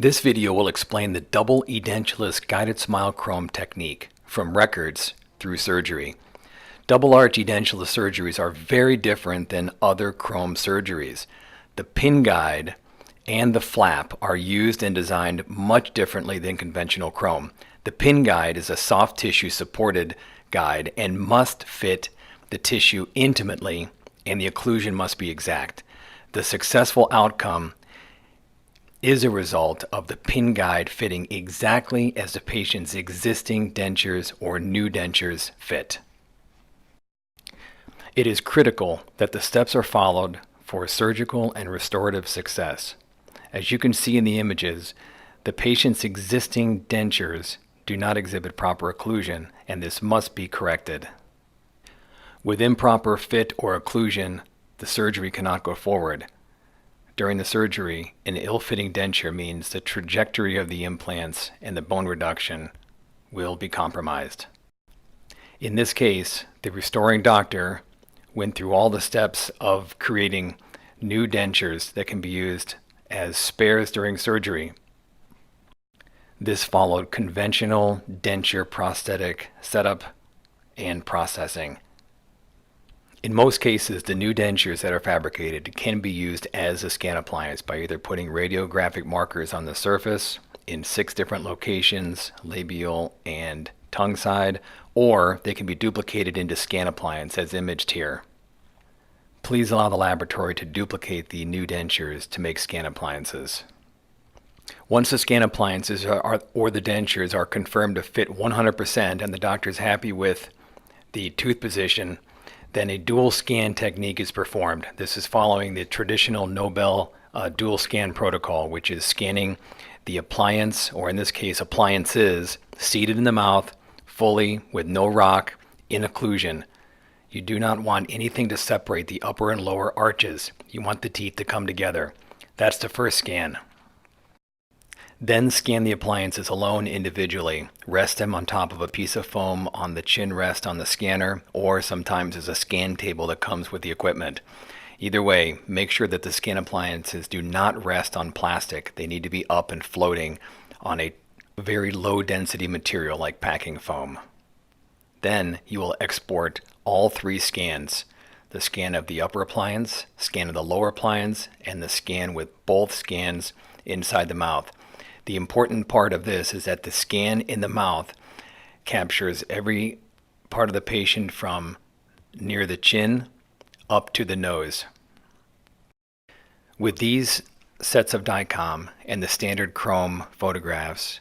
This video will explain the double Edentulous guided smile chrome technique from records through surgery. Double arch edentulous surgeries are very different than other chrome surgeries. The pin guide and the flap are used and designed much differently than conventional chrome. The pin guide is a soft tissue supported guide and must fit the tissue intimately, and the occlusion must be exact. The successful outcome is a result of the pin guide fitting exactly as the patient's existing dentures or new dentures fit. It is critical that the steps are followed for surgical and restorative success. As you can see in the images, the patient's existing dentures do not exhibit proper occlusion, and this must be corrected. With improper fit or occlusion, the surgery cannot go forward. During the surgery, an ill-fitting denture means the trajectory of the implants and the bone reduction will be compromised. In this case, the restoring doctor went through all the steps of creating new dentures that can be used as spares during surgery. This followed conventional denture prosthetic setup and processing. In most cases, the new dentures that are fabricated can be used as a scan appliance by either putting radiographic markers on the surface in 6 different locations, labial and tongue side, or they can be duplicated into scan appliance as imaged here. Please allow the laboratory to duplicate the new dentures to make scan appliances. Once the scan appliances or the dentures are confirmed to fit 100% and the doctor is happy with the tooth position, then a dual scan technique is performed. This is following the traditional Nobel dual scan protocol, which is scanning the appliance, or in this case appliances, seated in the mouth, fully with no rock, in occlusion. You do not want anything to separate the upper and lower arches. You want the teeth to come together. That's the first scan. Then scan the appliances alone individually. Rest them on top of a piece of foam on the chin rest on the scanner, or sometimes there's a scan table that comes with the equipment. Either way, make sure that the scan appliances do not rest on plastic. They need to be up and floating on a very low density material like packing foam. Then you will export all 3 scans: the scan of the upper appliance, scan of the lower appliance, and the scan with both scans inside the mouth. The important part of this is that the scan in the mouth captures every part of the patient from near the chin up to the nose. With these sets of DICOM and the standard chrome photographs,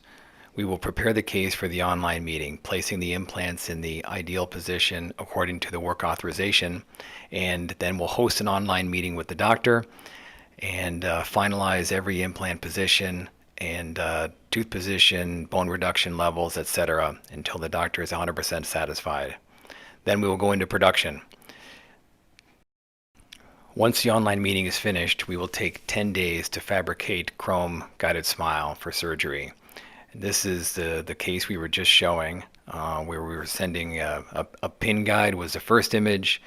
we will prepare the case for the online meeting, placing the implants in the ideal position according to the work authorization, and then we'll host an online meeting with the doctor and finalize every implant position and tooth position, bone reduction levels, etc., until the doctor is 100% satisfied. Then we will go into production. Once the online meeting is finished, we will take 10 days to fabricate chrome guided smile for surgery. This is the case we were just showing, where we were sending a pin guide was the first image,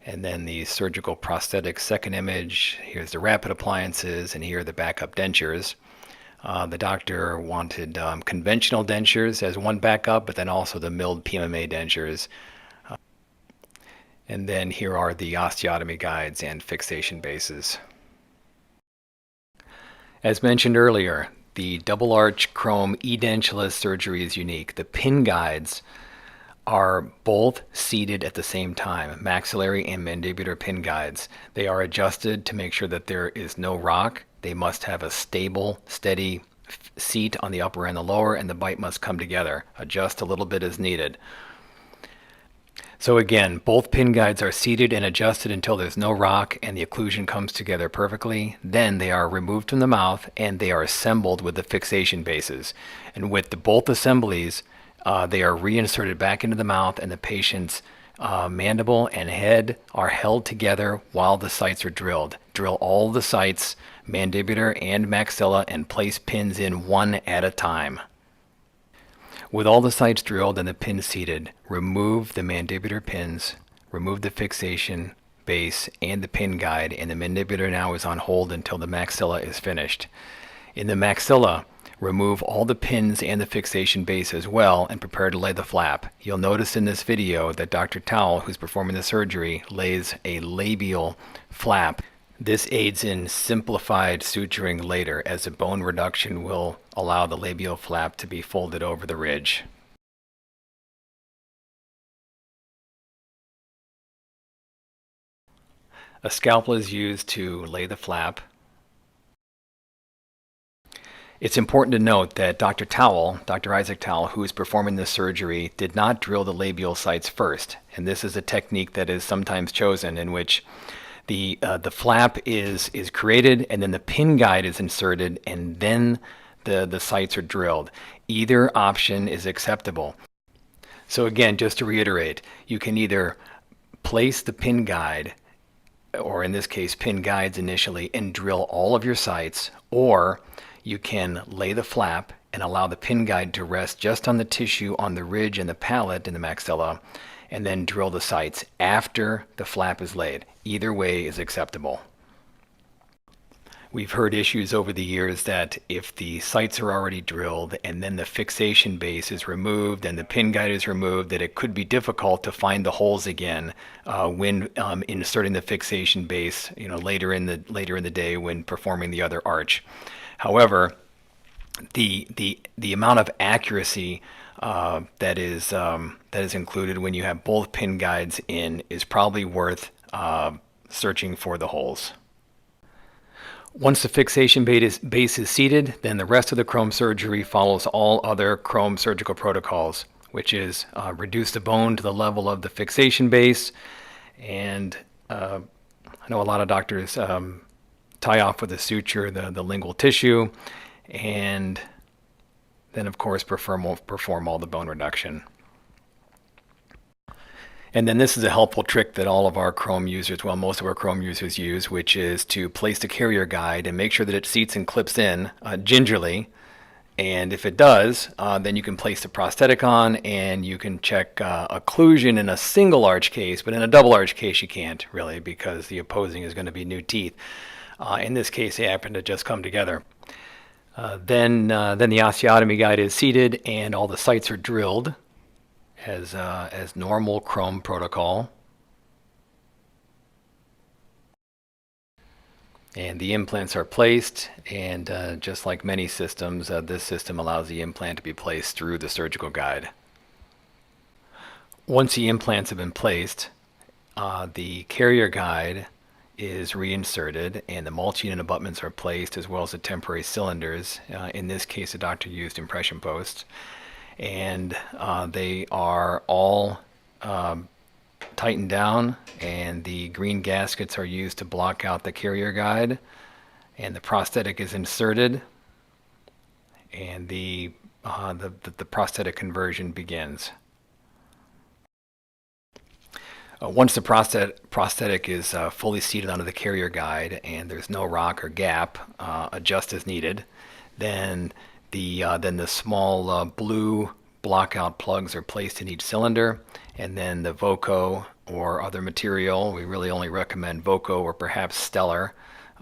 and then the surgical prosthetic second image. Here's the rapid appliances, and here are the backup dentures. The doctor wanted conventional dentures as one backup, but then also the milled PMMA dentures. And then here are the osteotomy guides and fixation bases. As mentioned earlier, the double arch chrome edentulous surgery is unique. The pin guides are both seated at the same time, maxillary and mandibular pin guides. They are adjusted to make sure that there is no rock. They must have a stable, steady seat on the upper and the lower, and the bite must come together. Adjust a little bit as needed. So again, both pin guides are seated and adjusted until there's no rock and the occlusion comes together perfectly. Then they are removed from the mouth and they are assembled with the fixation bases. And with both assemblies, they are reinserted back into the mouth, and the patient's mandible and head are held together while the sites are drilled. Drill all the sites, mandibular and maxilla, and place pins in one at a time. With all the sites drilled and the pins seated, remove the mandibular pins, remove the fixation base and the pin guide, and the mandibular now is on hold until the maxilla is finished. In the maxilla, remove all the pins and the fixation base as well, and prepare to lay the flap. You'll notice in this video that Dr. Towell, who's performing the surgery, lays a labial flap. This aids in simplified suturing later, as the bone reduction will allow the labial flap to be folded over the ridge. A scalpel is used to lay the flap. It's important to note that Dr. Isaac Towell, who is performing this surgery, did not drill the labial sites first. And this is a technique that is sometimes chosen, in which the flap is created, and then the pin guide is inserted, and then the sites are drilled. Either option is acceptable. So again, just to reiterate, you can either place the pin guide, or in this case pin guides initially, and drill all of your sites, or you can lay the flap and allow the pin guide to rest just on the tissue on the ridge and the palate in the maxilla, and then drill the sites after the flap is laid. Either way is acceptable. We've heard issues over the years that if the sites are already drilled and then the fixation base is removed and the pin guide is removed, that it could be difficult to find the holes again when inserting the fixation base, later in the day when performing the other arch. However, the amount of accuracy that is included when you have both pin guides in is probably worth searching for the holes. Once the fixation base is seated, then the rest of the chrome surgery follows all other chrome surgical protocols, which is reduce the bone to the level of the fixation base. And I know a lot of doctors tie off with a suture the lingual tissue, and then of course perform all the bone reduction. And then this is a helpful trick that all of our chrome users, well, most of our chrome users use, which is to place the carrier guide and make sure that it seats and clips in gingerly. And if it does, then you can place the prosthetic on, and you can check occlusion in a single arch case, but in a double arch case you can't really, because the opposing is going to be new teeth. In this case, they happen to just come together. Then the osteotomy guide is seated, and all the sites are drilled as normal chrome protocol. And the implants are placed, and just like many systems, this system allows the implant to be placed through the surgical guide. Once the implants have been placed, the carrier guide is reinserted, and the multi-unit abutments are placed, as well as the temporary cylinders. In this case, the doctor used impression posts. And they are all tightened down, and the green gaskets are used to block out the carrier guide, and the prosthetic is inserted, and the prosthetic conversion begins. Once the prosthetic is fully seated onto the carrier guide and there's no rock or gap, adjust as needed, then the small blue blockout plugs are placed in each cylinder, and then the Voco or other material, we really only recommend Voco or perhaps Stellar,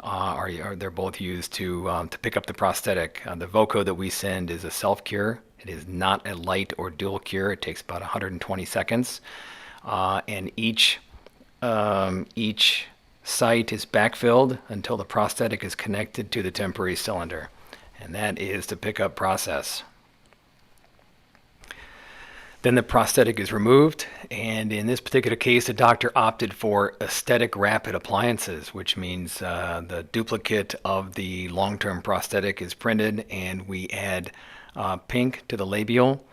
they're both used to pick up the prosthetic. The Voco that we send is a self-cure. It is not a light or dual cure. It takes about 120 seconds, and each site is backfilled until the prosthetic is connected to the temporary cylinder. And that is the pickup process. Then the prosthetic is removed, and in this particular case, the doctor opted for aesthetic rapid appliances, which means the duplicate of the long-term prosthetic is printed, and we add pink to the labial,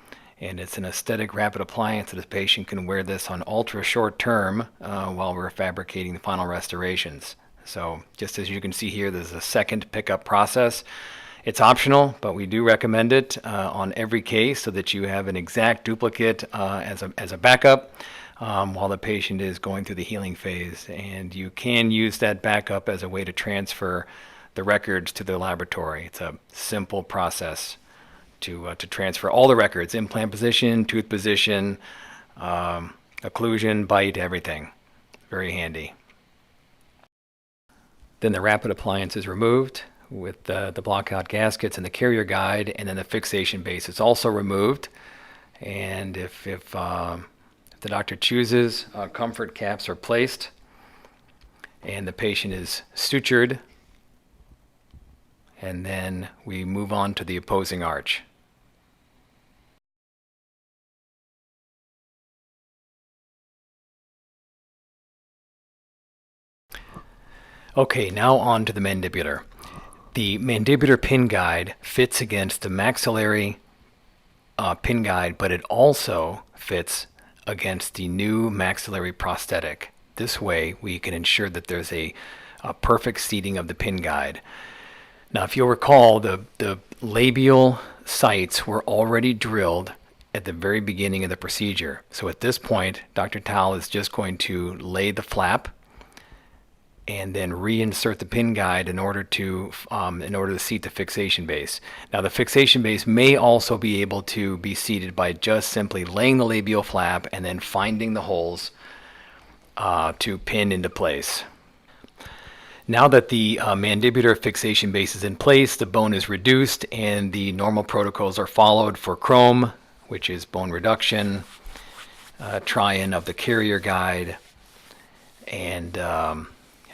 and it's an aesthetic rapid appliance, so the patient can wear this on ultra short term while we're fabricating the final restorations. So just as you can see here, there's a second pickup process. It's optional, but we do recommend it on every case so that you have an exact duplicate as a backup while the patient is going through the healing phase. And you can use that backup as a way to transfer the records to the laboratory. It's a simple process to transfer all the records: implant position, tooth position, occlusion, bite, everything. Very handy. Then the rapid appliance is removed. with the block-out gaskets and the carrier guide, and then the fixation base is also removed. And if the doctor chooses, comfort caps are placed, and the patient is sutured, and then we move on to the opposing arch. Okay, now on to the mandibular. The mandibular pin guide fits against the maxillary pin guide, but it also fits against the new maxillary prosthetic. This way we can ensure that there's a perfect seating of the pin guide. Now, if you'll recall, the labial sites were already drilled at the very beginning of the procedure. So at this point, Dr. Tal is just going to lay the flap and then reinsert the pin guide in order to seat the fixation base. Now, the fixation base may also be able to be seated by just simply laying the labial flap and then finding the holes to pin into place. Now that the mandibular fixation base is in place, the bone is reduced, and the normal protocols are followed for chrome, which is bone reduction, try-in of the carrier guide, and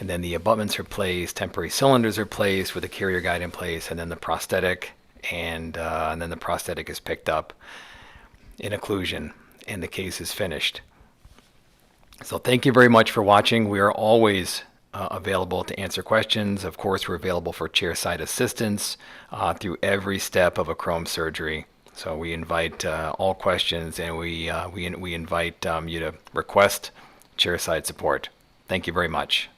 then the abutments are placed, temporary cylinders are placed with the carrier guide in place, and then the prosthetic, and then the prosthetic is picked up in occlusion, and the case is finished. So thank you very much for watching. We are always available to answer questions. Of course, we're available for chairside assistance through every step of a Chrome surgery. So we invite all questions, and we invite you to request chairside support. Thank you very much.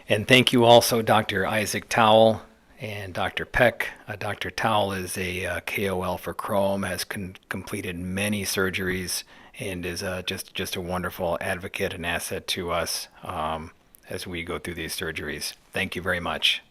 And thank you also Dr. Isaac Towle and Dr. Peck. Dr. Towle is a KOL for Chrome, has completed many surgeries, and is just a wonderful advocate and asset to us as we go through these surgeries. Thank you very much.